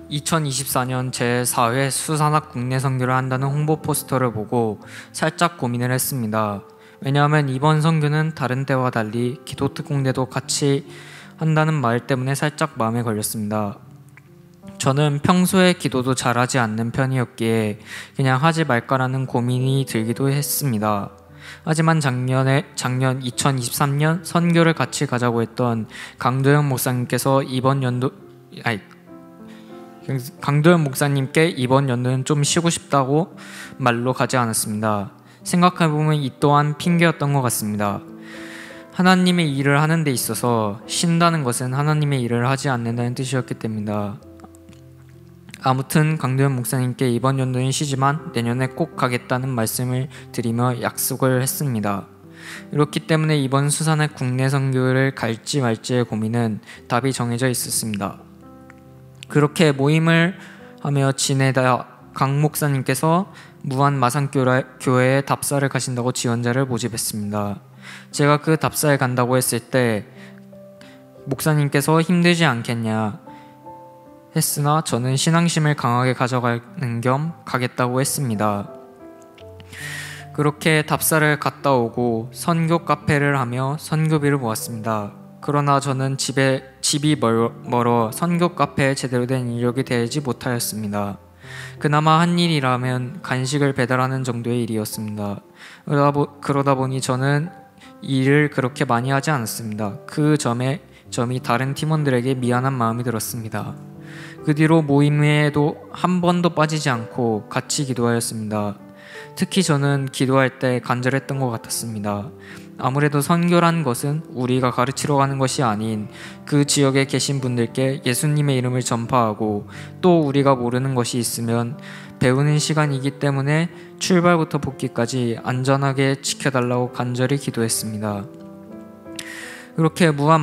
2024년 제4회 수산학 국내 선교를 한다는 홍보 포스터를 보고 살짝 고민을 했습니다. 왜냐하면 이번 선교는 다른 때와 달리 기도 특공대도 같이 한다는 말 때문에 살짝 마음에 걸렸습니다. 저는 평소에 기도도 잘하지 않는 편이었기에 그냥 하지 말까라는 고민이 들기도 했습니다. 하지만 작년 2023년 선교를 같이 가자고 했던 강도영 목사님께 이번 연도는 좀 쉬고 싶다고 말로 가지 않았습니다. 생각해보면 이 또한 핑계였던 것 같습니다. 하나님의 일을 하는 데 있어서 쉰다는 것은 하나님의 일을 하지 않는다는 뜻이었기 때문입니다. 아무튼 강도현 목사님께 이번 연도는 쉬지만 내년에 꼭 가겠다는 말씀을 드리며 약속을 했습니다. 그렇기 때문에 이번 수산의 국내 선교를 갈지 말지의 고민은 답이 정해져 있었습니다. 그렇게 모임을 하며 지내다 강 목사님께서 무안 마산교회에 답사를 가신다고 지원자를 모집했습니다. 제가 그 답사에 간다고 했을 때 목사님께서 힘들지 않겠냐 했으나 저는 신앙심을 강하게 가져가는 겸 가겠다고 했습니다. 그렇게 답사를 갔다 오고 선교 카페를 하며 선교비를 모았습니다. 그러나 저는 집이 멀어 선교 카페에 제대로 된 이력이 되지 못하였습니다. 그나마 한 일이라면 간식을 배달하는 정도의 일이었습니다. 그러다 보니 저는 일을 그렇게 많이 하지 않았습니다. 그 점이 다른 팀원들에게 미안한 마음이 들었습니다. 그 뒤로 모임에도 한 번도 빠지지 않고 같이 기도하였습니다. 특히 저는 기도할 때 간절했던 것 같았습니다. 아무래도 선교란 것은 우리가 가르치러 가는 것이 아닌 그 지역에 계신 분들께 예수님의 이름을 전파하고 또 우리가 모르는 것이 있으면 배우는 시간이기 때문에 출발부터 복귀까지 안전하게 지켜달라고 간절히 기도했습니다. 그렇게 무안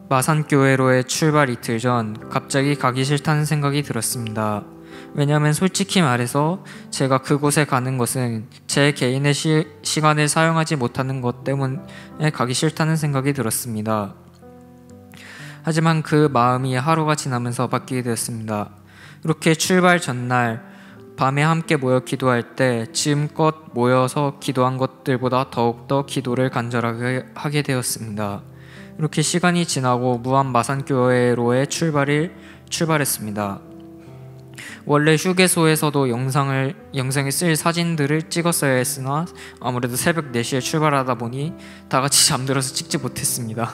마산교회로의 출발 이틀 전 갑자기 가기 싫다는 생각이 들었습니다. 왜냐하면 솔직히 말해서 제가 그곳에 가는 것은 제 개인의 시간을 사용하지 못하는 것 때문에 가기 싫다는 생각이 들었습니다. 하지만 그 마음이 하루가 지나면서 바뀌게 되었습니다. 이렇게 출발 전날 밤에 함께 모여 기도할 때 지금껏 모여서 기도한 것들보다 더욱더 기도를 간절하게 하게 되었습니다. 이렇게 시간이 지나고 무안 마산교회로의 출발했습니다. 원래 휴게소에서도 영상에 쓸 사진들을 찍었어야 했으나 아무래도 새벽 4시에 출발하다 보니 다 같이 잠들어서 찍지 못했습니다.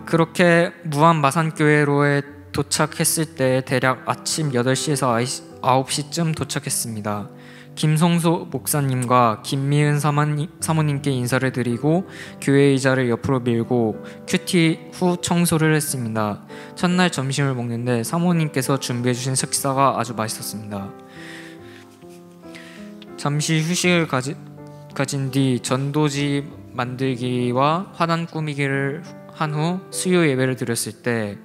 그렇게 무안 마산교회로에 도착했을 때 대략 아침 8시에서 9시쯤 도착했습니다. 김성수 목사님과 김미은 사모님께 인사를 드리고 교회 의자를 옆으로 밀고 큐티 후 청소를 했습니다. 첫날 점심을 먹는데 사모님께서 준비해주신 식사가 아주 맛있었습니다. 잠시 휴식을 가진 뒤 전도지 만들기와 화단 꾸미기를 한 후 수요 예배를 드렸을 때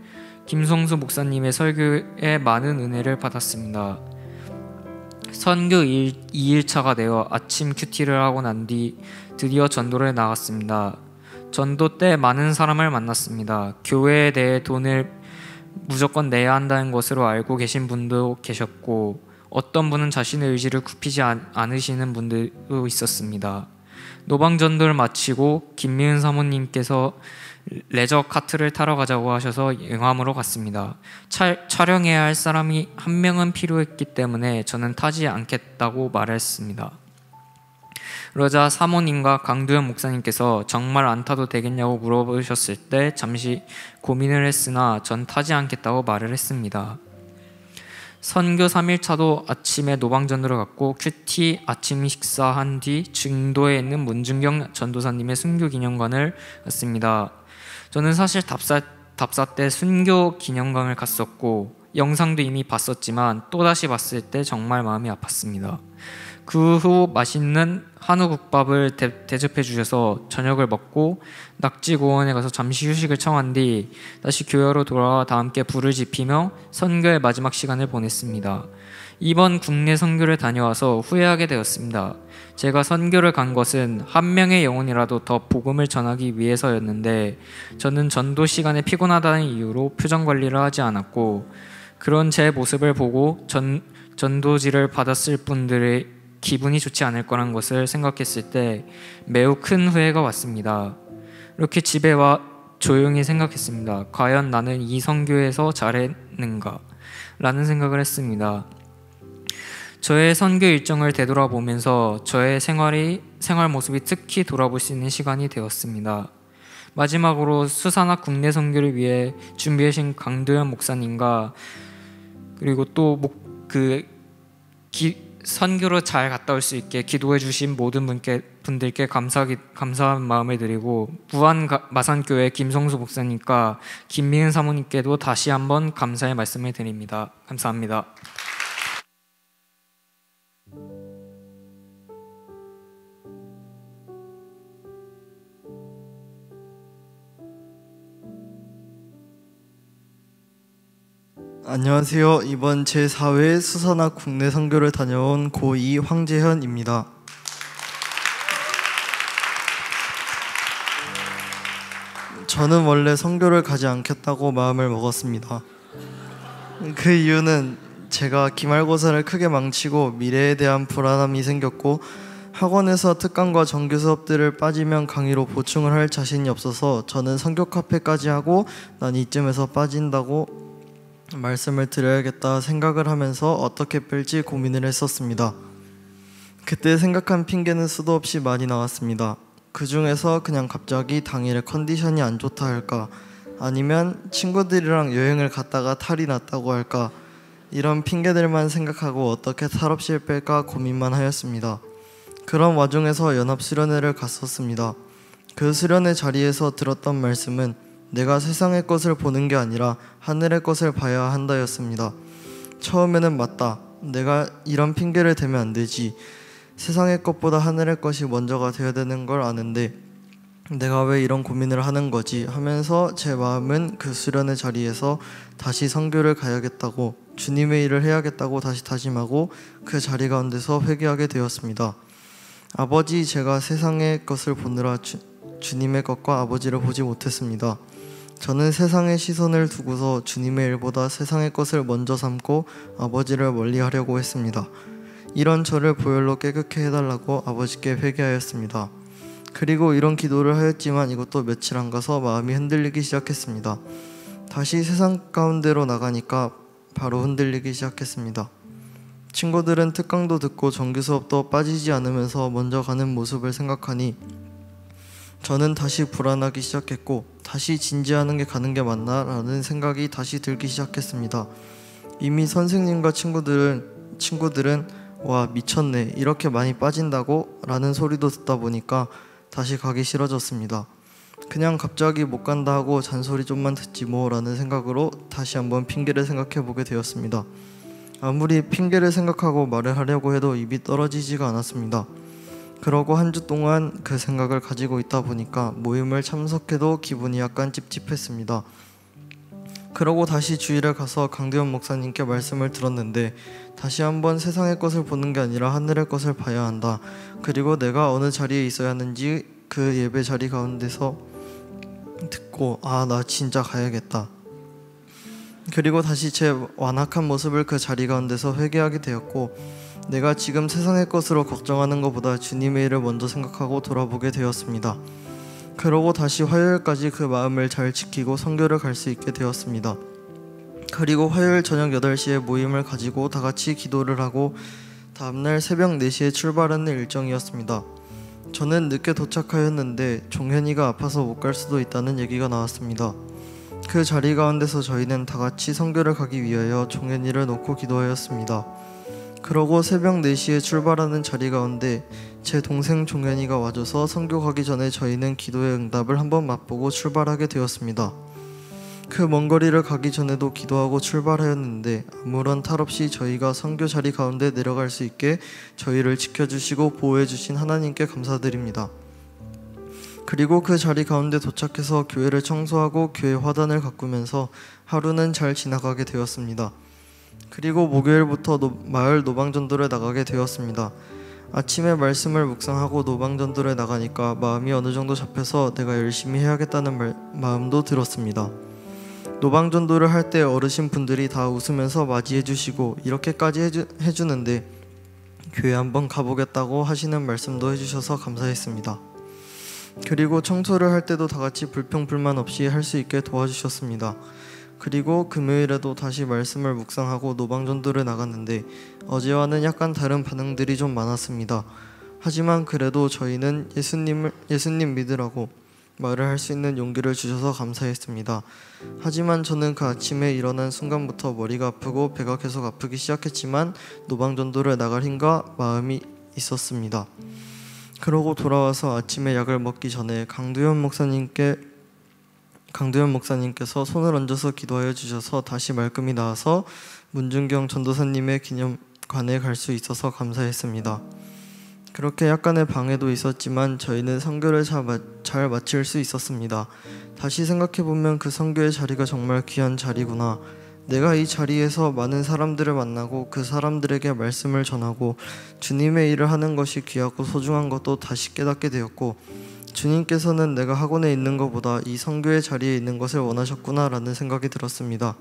김성수 목사님의 설교에 많은 은혜를 받았습니다. 선교 2일차가 되어 아침 큐티를 하고 난 뒤 드디어 전도를 나갔습니다. 전도 때 많은 사람을 만났습니다. 교회에 대해 돈을 무조건 내야 한다는 것으로 알고 계신 분도 계셨고 어떤 분은 자신의 의지를 굽히지 않으시는 분들도 있었습니다. 노방전도를 마치고 김미은 사모님께서 레저 카트를 타러 가자고 하셔서 영암으로 갔습니다. 촬영해야 할 사람이 한 명은 필요했기 때문에 저는 타지 않겠다고 말했습니다. 그러자 사모님과 강두현 목사님께서 정말 안 타도 되겠냐고 물어보셨을 때 잠시 고민을 했으나 전 타지 않겠다고 말을 했습니다. 선교 3일차도 아침에 노방전으로 갔고 큐티 아침 식사한 뒤 증도에 있는 문준경 전도사님의 순교 기념관을 갔습니다. 저는 사실 답사 때 순교 기념관을 갔었고 영상도 이미 봤었지만 또다시 봤을 때 정말 마음이 아팠습니다. 그 후 맛있는 한우국밥을 대접해 주셔서 저녁을 먹고 낙지공원에 가서 잠시 휴식을 청한 뒤 다시 교회로 돌아와 다 함께 불을 지피며 선교의 마지막 시간을 보냈습니다. 이번 국내 선교를 다녀와서 후회하게 되었습니다. 제가 선교를 간 것은 한 명의 영혼이라도 더 복음을 전하기 위해서였는데 저는 전도 시간에 피곤하다는 이유로 표정 관리를 하지 않았고 그런 제 모습을 보고 전도지를 받았을 분들의 기분이 좋지 않을 거란 것을 생각했을 때 매우 큰 후회가 왔습니다. 이렇게 집에 와 조용히 생각했습니다. 과연 나는 이 선교에서 잘했는가? 라는 생각을 했습니다. 저의 선교 일정을 되돌아보면서 저의 생활 모습이 특히 돌아볼 수 있는 시간이 되었습니다. 마지막으로 수산학 국내 선교를 위해 준비해 주신 강도현 목사님과 그리고 또 선교로 잘 갔다 올 수 있게 기도해 주신 모든 분들께 감사한 마음을 드리고 부안 마산교회 김성수 목사님과 김미은 사모님께도 다시 한번 감사의 말씀을 드립니다. 감사합니다. 안녕하세요. 이번 제4회 수산학 국내 선교를 다녀온 고2 황재현입니다. 저는 원래 선교를 가지 않겠다고 마음을 먹었습니다. 그 이유는 제가 기말고사를 크게 망치고 미래에 대한 불안함이 생겼고 학원에서 특강과 정규 수업들을 빠지면 강의로 보충을 할 자신이 없어서 저는 선교 카페까지 하고 난 이쯤에서 빠진다고 말씀을 드려야겠다 생각을 하면서 어떻게 뺄지 고민을 했었습니다. 그때 생각한 핑계는 수도 없이 많이 나왔습니다. 그 중에서 그냥 갑자기 당일에 컨디션이 안 좋다 할까, 아니면 친구들이랑 여행을 갔다가 탈이 났다고 할까, 이런 핑계들만 생각하고 어떻게 탈없이 뺄까 고민만 하였습니다. 그런 와중에서 연합수련회를 갔었습니다. 그 수련회 자리에서 들었던 말씀은 내가 세상의 것을 보는 게 아니라 하늘의 것을 봐야 한다였습니다. 처음에는 맞다, 내가 이런 핑계를 대면 안 되지, 세상의 것보다 하늘의 것이 먼저가 되어야 되는 걸 아는데 내가 왜 이런 고민을 하는 거지 하면서 제 마음은 그 수련회 자리에서 다시 선교를 가야겠다고, 주님의 일을 해야겠다고 다시 다짐하고 그 자리 가운데서 회개하게 되었습니다. 아버지, 제가 세상의 것을 보느라 주님의 것과 아버지를 보지 못했습니다. 저는 세상의 시선을 두고서 주님의 일보다 세상의 것을 먼저 삼고 아버지를 멀리하려고 했습니다. 이런 저를 보혈로 깨끗게 해달라고 아버지께 회개하였습니다. 그리고 이런 기도를 하였지만 이것도 며칠 안 가서 마음이 흔들리기 시작했습니다. 다시 세상 가운데로 나가니까 바로 흔들리기 시작했습니다. 친구들은 특강도 듣고 정규 수업도 빠지지 않으면서 먼저 가는 모습을 생각하니 저는 다시 불안하기 시작했고, 다시 진지하는 게 가는 게 맞나? 라는 생각이 다시 들기 시작했습니다. 이미 선생님과 친구들은 와, 미쳤네, 이렇게 많이 빠진다고? 라는 소리도 듣다 보니까 다시 가기 싫어졌습니다. 그냥 갑자기 못 간다 하고 잔소리 좀만 듣지 뭐 라는 생각으로 다시 한번 핑계를 생각해 보게 되었습니다. 아무리 핑계를 생각하고 말을 하려고 해도 입이 떨어지지가 않았습니다. 그러고 한 주 동안 그 생각을 가지고 있다 보니까 모임을 참석해도 기분이 약간 찝찝했습니다. 그러고 다시 주일에 가서 강대원 목사님께 말씀을 들었는데 다시 한번 세상의 것을 보는 게 아니라 하늘의 것을 봐야 한다. 그리고 내가 어느 자리에 있어야 하는지 그 예배 자리 가운데서 듣고 나 진짜 가야겠다. 그리고 다시 제 완악한 모습을 그 자리 가운데서 회개하게 되었고, 내가 지금 세상의 것으로 걱정하는 것보다 주님의 일을 먼저 생각하고 돌아보게 되었습니다. 그러고 다시 화요일까지 그 마음을 잘 지키고 선교를 갈 수 있게 되었습니다. 그리고 화요일 저녁 8시에 모임을 가지고 다 같이 기도를 하고 다음날 새벽 4시에 출발하는 일정이었습니다. 저는 늦게 도착하였는데 종현이가 아파서 못 갈 수도 있다는 얘기가 나왔습니다. 그 자리 가운데서 저희는 다 같이 선교를 가기 위하여 종현이를 놓고 기도하였습니다. 그러고 새벽 4시에 출발하는 자리 가운데 제 동생 종현이가 와줘서 선교 가기 전에 저희는 기도의 응답을 한번 맛보고 출발하게 되었습니다. 그 먼 거리를 가기 전에도 기도하고 출발하였는데 아무런 탈 없이 저희가 선교 자리 가운데 내려갈 수 있게 저희를 지켜주시고 보호해주신 하나님께 감사드립니다. 그리고 그 자리 가운데 도착해서 교회를 청소하고 교회 화단을 가꾸면서 하루는 잘 지나가게 되었습니다. 그리고 목요일부터 마을 노방전도를 나가게 되었습니다. 아침에 말씀을 묵상하고 노방전도를 나가니까 마음이 어느 정도 잡혀서 내가 열심히 해야겠다는 마음도 들었습니다. 노방전도를 할 때 어르신 분들이 다 웃으면서 맞이해 주시고 이렇게까지 해주는데 교회 한번 가보겠다고 하시는 말씀도 해주셔서 감사했습니다. 그리고 청소를 할 때도 다 같이 불평불만 없이 할 수 있게 도와주셨습니다. 그리고 금요일에도 다시 말씀을 묵상하고 노방전도를 나갔는데 어제와는 약간 다른 반응들이 좀 많았습니다. 하지만 그래도 저희는 예수님 믿으라고 말을 할 수 있는 용기를 주셔서 감사했습니다. 하지만 저는 그 아침에 일어난 순간부터 머리가 아프고 배가 계속 아프기 시작했지만 노방전도를 나갈 힘과 마음이 있었습니다. 그러고 돌아와서 아침에 약을 먹기 전에 강두현 목사님께서 손을 얹어서 기도하여 주셔서 다시 말끔히 나와서 문준경 전도사님의 기념관에 갈 수 있어서 감사했습니다. 그렇게 약간의 방해도 있었지만 저희는 선교를 잘 마칠 수 있었습니다. 다시 생각해보면 그 선교의 자리가 정말 귀한 자리구나. 내가 이 자리에서 많은 사람들을 만나고 그 사람들에게 말씀을 전하고 주님의 일을 하는 것이 귀하고 소중한 것도 다시 깨닫게 되었고, 주님께서는 내가 학원에 있는 것보다 이 선교의 자리에 있는 것을 원하셨구나라는 생각이 들었습니다.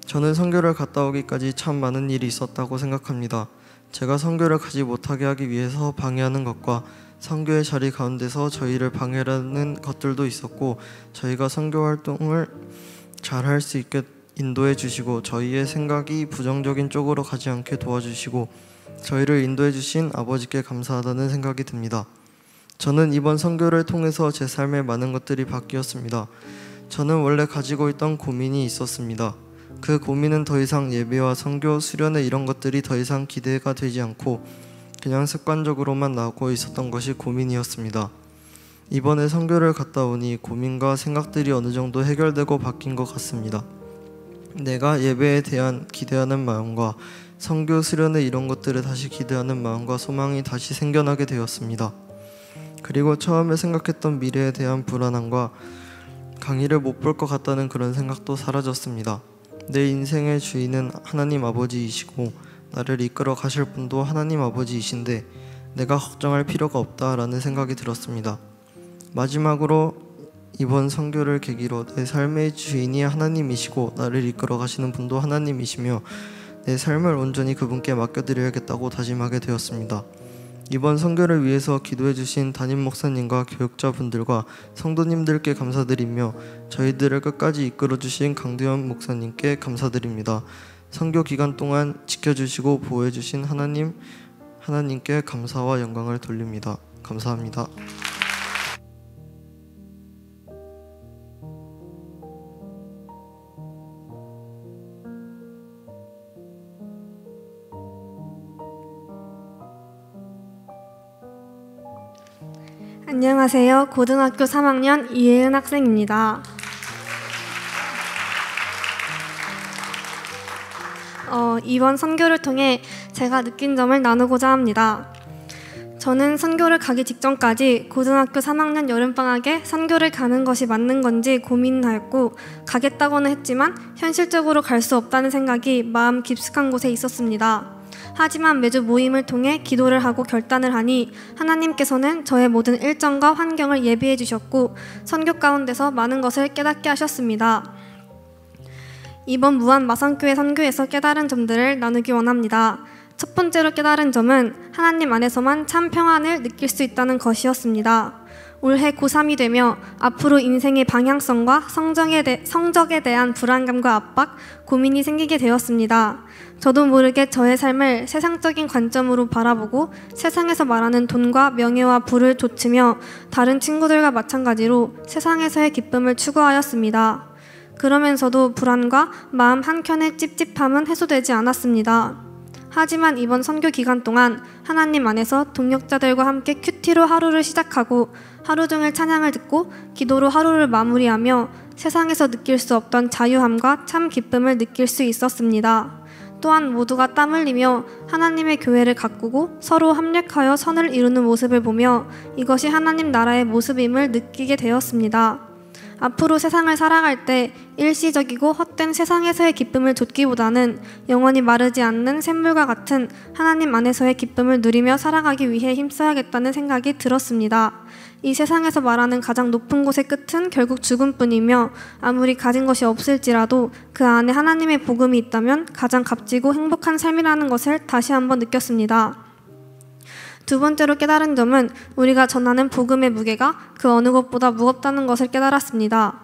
저는 선교를 갔다 오기까지 참 많은 일이 있었다고 생각합니다. 제가 선교를 가지 못하게 하기 위해서 방해하는 것과 선교의 자리 가운데서 저희를 방해하는 것들도 있었고, 저희가 선교 활동을 잘 할 수 있게 인도해 주시고 저희의 생각이 부정적인 쪽으로 가지 않게 도와주시고 저희를 인도해 주신 아버지께 감사하다는 생각이 듭니다. 저는 이번 선교를 통해서 제 삶의 많은 것들이 바뀌었습니다. 저는 원래 가지고 있던 고민이 있었습니다. 그 고민은 더 이상 예배와 선교, 수련회 이런 것들이 더 이상 기대가 되지 않고 그냥 습관적으로만 나오고 있었던 것이 고민이었습니다. 이번에 선교를 갔다 오니 고민과 생각들이 어느 정도 해결되고 바뀐 것 같습니다. 내가 예배에 대한 기대하는 마음과 선교, 수련회 이런 것들을 다시 기대하는 마음과 소망이 다시 생겨나게 되었습니다. 그리고 처음에 생각했던 미래에 대한 불안함과 강의를 못 볼 것 같다는 그런 생각도 사라졌습니다. 내 인생의 주인은 하나님 아버지이시고 나를 이끌어 가실 분도 하나님 아버지이신데 내가 걱정할 필요가 없다라는 생각이 들었습니다. 마지막으로 이번 선교를 계기로 내 삶의 주인이 하나님이시고 나를 이끌어 가시는 분도 하나님이시며 내 삶을 온전히 그분께 맡겨드려야겠다고 다짐하게 되었습니다. 이번 선교를 위해서 기도해 주신 담임 목사님과 교육자분들과 성도님들께 감사드리며 저희들을 끝까지 이끌어 주신 강두현 목사님께 감사드립니다. 선교 기간 동안 지켜주시고 보호해 주신 하나님께 감사와 영광을 돌립니다. 감사합니다. 안녕하세요. 고등학교 3학년 이혜은 학생입니다. 이번 선교를 통해 제가 느낀 점을 나누고자 합니다. 저는 선교를 가기 직전까지 고등학교 3학년 여름방학에 선교를 가는 것이 맞는 건지 고민하였고 가겠다고는 했지만 현실적으로 갈 수 없다는 생각이 마음 깊숙한 곳에 있었습니다. 하지만 매주 모임을 통해 기도를 하고 결단을 하니 하나님께서는 저의 모든 일정과 환경을 예비해 주셨고 선교 가운데서 많은 것을 깨닫게 하셨습니다. 이번 무한 마산교회 선교에서 깨달은 점들을 나누기 원합니다. 첫 번째로 깨달은 점은 하나님 안에서만 참 평안을 느낄 수 있다는 것이었습니다. 올해 고3이 되며 앞으로 인생의 방향성과 성적에 대한 불안감과 압박, 고민이 생기게 되었습니다. 저도 모르게 저의 삶을 세상적인 관점으로 바라보고 세상에서 말하는 돈과 명예와 부를 좇으며 다른 친구들과 마찬가지로 세상에서의 기쁨을 추구하였습니다. 그러면서도 불안과 마음 한켠의 찝찝함은 해소되지 않았습니다. 하지만 이번 선교 기간 동안 하나님 안에서 동역자들과 함께 큐티로 하루를 시작하고 하루 종일 찬양을 듣고 기도로 하루를 마무리하며 세상에서 느낄 수 없던 자유함과 참 기쁨을 느낄 수 있었습니다. 또한 모두가 땀 흘리며 하나님의 교회를 가꾸고 서로 합력하여 선을 이루는 모습을 보며 이것이 하나님 나라의 모습임을 느끼게 되었습니다. 앞으로 세상을 살아갈 때 일시적이고 헛된 세상에서의 기쁨을 좇기보다는 영원히 마르지 않는 샘물과 같은 하나님 안에서의 기쁨을 누리며 살아가기 위해 힘써야겠다는 생각이 들었습니다. 이 세상에서 말하는 가장 높은 곳의 끝은 결국 죽음뿐이며 아무리 가진 것이 없을지라도 그 안에 하나님의 복음이 있다면 가장 값지고 행복한 삶이라는 것을 다시 한번 느꼈습니다. 두 번째로 깨달은 점은 우리가 전하는 복음의 무게가 그 어느 것보다 무겁다는 것을 깨달았습니다.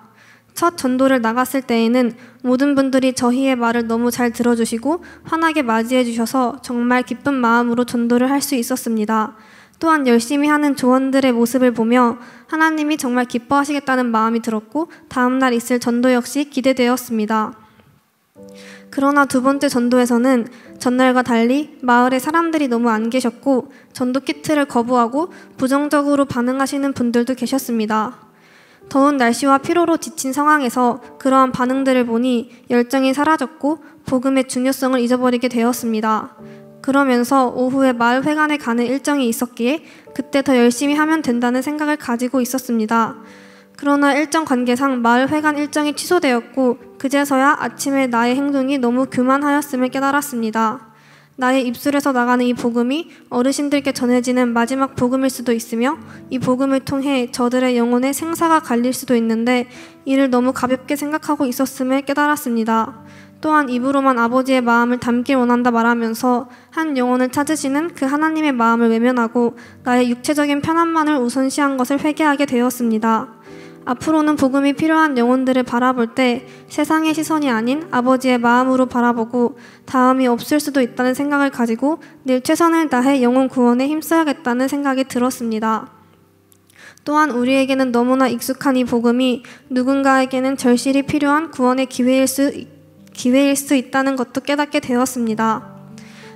첫 전도를 나갔을 때에는 모든 분들이 저희의 말을 너무 잘 들어주시고 환하게 맞이해 주셔서 정말 기쁜 마음으로 전도를 할 수 있었습니다. 또한 열심히 하는 조원들의 모습을 보며 하나님이 정말 기뻐하시겠다는 마음이 들었고 다음날 있을 전도 역시 기대되었습니다. 그러나 두 번째 전도에서는 전날과 달리 마을에 사람들이 너무 안 계셨고 전도 키트를 거부하고 부정적으로 반응하시는 분들도 계셨습니다. 더운 날씨와 피로로 지친 상황에서 그러한 반응들을 보니 열정이 사라졌고 복음의 중요성을 잊어버리게 되었습니다. 그러면서 오후에 마을 회관에 가는 일정이 있었기에 그때 더 열심히 하면 된다는 생각을 가지고 있었습니다. 그러나 일정 관계상 마을 회관 일정이 취소되었고 그제서야 아침에 나의 행동이 너무 교만하였음을 깨달았습니다. 나의 입술에서 나가는 이 복음이 어르신들께 전해지는 마지막 복음일 수도 있으며 이 복음을 통해 저들의 영혼에 생사가 갈릴 수도 있는데 이를 너무 가볍게 생각하고 있었음을 깨달았습니다. 또한 입으로만 아버지의 마음을 담길 원한다 말하면서 한 영혼을 찾으시는 그 하나님의 마음을 외면하고 나의 육체적인 편안만을 우선시한 것을 회개하게 되었습니다. 앞으로는 복음이 필요한 영혼들을 바라볼 때 세상의 시선이 아닌 아버지의 마음으로 바라보고 다음이 없을 수도 있다는 생각을 가지고 늘 최선을 다해 영혼 구원에 힘써야겠다는 생각이 들었습니다. 또한 우리에게는 너무나 익숙한 이 복음이 누군가에게는 절실히 필요한 구원의 기회일 수 있다는 것도 깨닫게 되었습니다.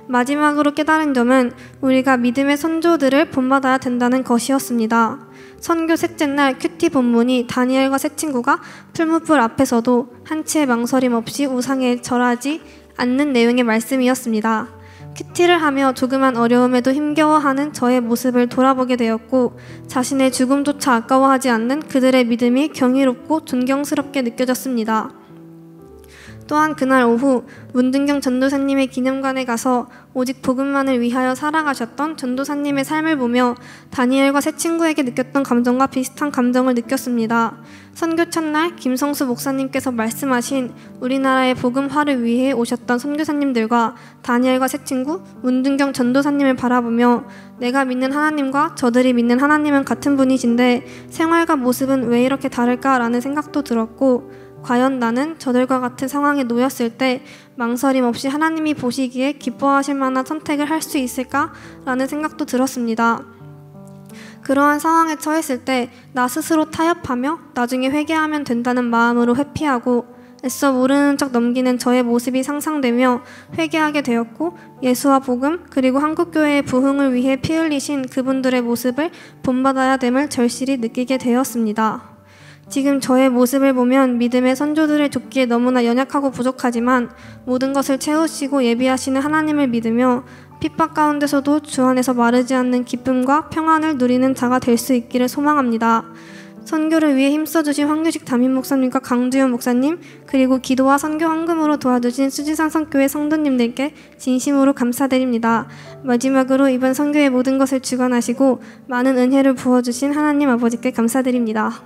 마지막으로 깨달은 점은 우리가 믿음의 선조들을 본받아야 된다는 것이었습니다. 선교 셋째 날 큐티 본문이 다니엘과 세 친구가 풀무불 앞에서도 한치의 망설임 없이 우상에 절하지 않는 내용의 말씀이었습니다. 큐티를 하며 조그만 어려움에도 힘겨워하는 저의 모습을 돌아보게 되었고 자신의 죽음조차 아까워하지 않는 그들의 믿음이 경이롭고 존경스럽게 느껴졌습니다. 또한 그날 오후 문등경 전도사님의 기념관에 가서 오직 복음만을 위하여 살아가셨던 전도사님의 삶을 보며 다니엘과 세 친구에게 느꼈던 감정과 비슷한 감정을 느꼈습니다. 선교 첫날 김성수 목사님께서 말씀하신 우리나라의 복음화를 위해 오셨던 선교사님들과 다니엘과 세 친구 문등경 전도사님을 바라보며 내가 믿는 하나님과 저들이 믿는 하나님은 같은 분이신데 생활과 모습은 왜 이렇게 다를까라는 생각도 들었고 과연 나는 저들과 같은 상황에 놓였을 때 망설임 없이 하나님이 보시기에 기뻐하실 만한 선택을 할 수 있을까라는 생각도 들었습니다. 그러한 상황에 처했을 때 나 스스로 타협하며 나중에 회개하면 된다는 마음으로 회피하고 애써 모르는 척 넘기는 저의 모습이 상상되며 회개하게 되었고 예수와 복음 그리고 한국교회의 부흥을 위해 피 흘리신 그분들의 모습을 본받아야 됨을 절실히 느끼게 되었습니다. 지금 저의 모습을 보면 믿음의 선조들을 돕기에 너무나 연약하고 부족하지만 모든 것을 채우시고 예비하시는 하나님을 믿으며 핍박 가운데서도 주 안에서 마르지 않는 기쁨과 평안을 누리는 자가 될 수 있기를 소망합니다. 선교를 위해 힘써주신 황규식 담임 목사님과 강두현 목사님 그리고 기도와 선교 헌금으로 도와주신 수지산 선교회 성도님들께 진심으로 감사드립니다. 마지막으로 이번 선교의 모든 것을 주관하시고 많은 은혜를 부어주신 하나님 아버지께 감사드립니다.